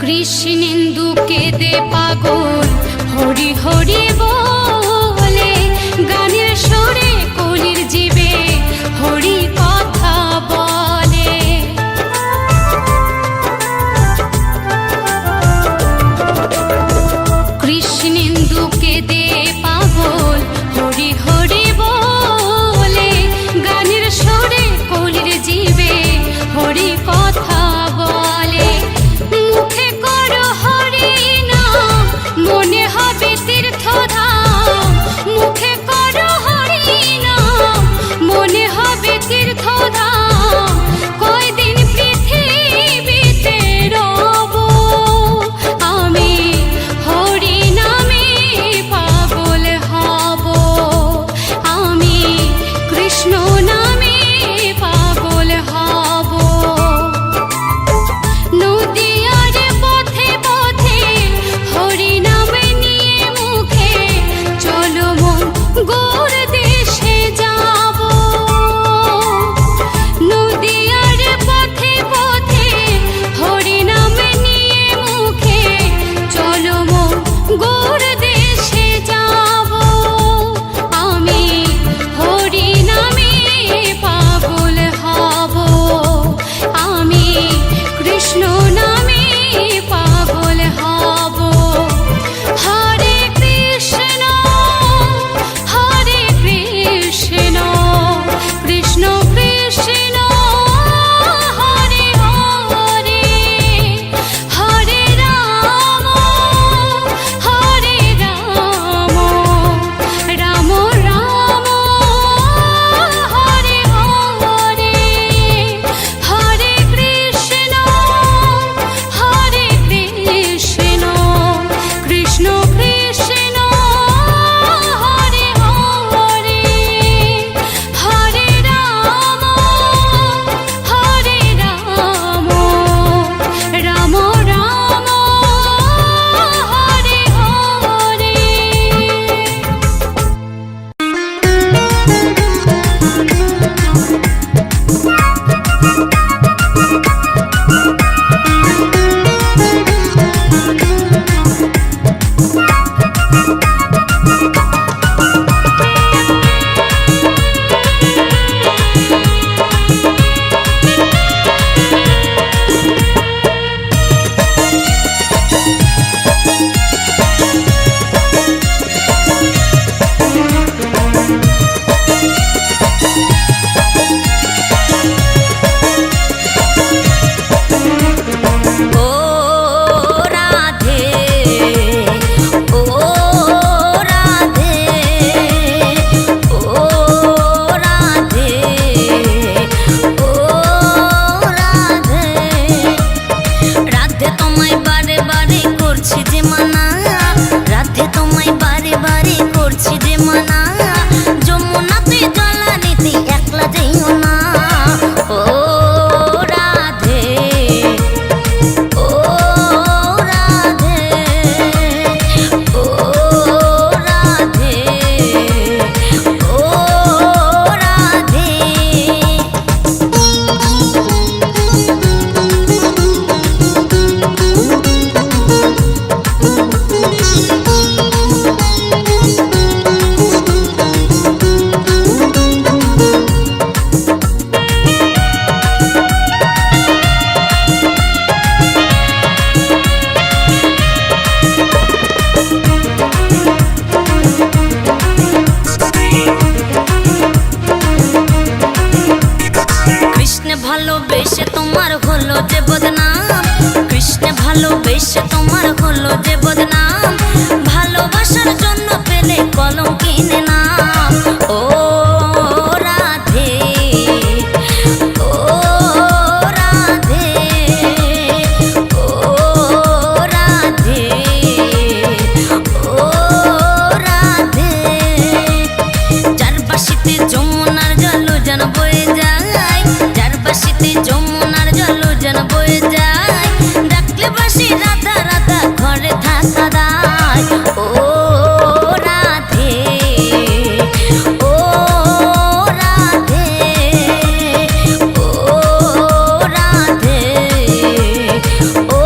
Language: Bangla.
কৃষ্ণেন্দু কেঁদে পাগল হরি হরি বলে, গানের সুরে কলির জীবে হরি কথা বলে। কৃষ্ণেন্দু কেঁদে পাগল হরি হরি বলে, গানের সুরে কলির জীবে হরি কথা বলে। মুখে করো হরি নাম, মনে হবে তীর্থধাম। মুখে করো হরি নাম, মনে হবে তীর্থধাম। কয়দিন পৃথিবীতে রব আমি, হরি নামে পাগল হব আমি, কৃষ্ণ নামে পাগল হব। নদীয়ার পথে পথে হরি নাম নিয়ে মুখে, চলো মন গোর দেশে যাব। নদীয়ার পথে পথে হরি নাম নিয়ে মুখে, চলো মন গোর দেশে যাব আমি, হরি নামে পাগল হব আমি, কৃষ্ণ নামে পাগল হব। হরে কৃষ্ণ কৃষ্ণ কৃষ্ণ হরে হরে, হরে রাম রাম রাম হরে হরে, হরে কৃষ্ণ কৃষ্ণ কৃষ্ণ হরে হরে, হরে রাম রাম রাম হরে হরে। ও রাধে, ও রাধে, ও রাধে, ও রাধে। রাধে তোমায় বারে বারে করছি যে মানা, রাধে তোমায় বারে বারে করছি যে মানা। যমুনাতে জল নিতে একলা যেও না। ও রাধে, ও রাধে, ও রাধে, ও রাধে। কৃষ্ণ ভালোবেসে তোমার হলো যে বদনাম, কৃষ্ণ ভালোবেসে তোমার হলো যে বদনাম। ভালোবাসার জন্য পেলে কলম কিনে নাম। ও রাধে, ও রাধে, ও রাধে, ও রাধে। যার বাঁশিতে যমুনার জল যেন বয়ে যায়, যার বাঁশিতে যমুনার জল যেন বয়ে যায়। ডাকলে বাঁশি রাধা রাধা ঘরে থাকা দায়। ও রাধে, ও রাধে, ও রাধে, ও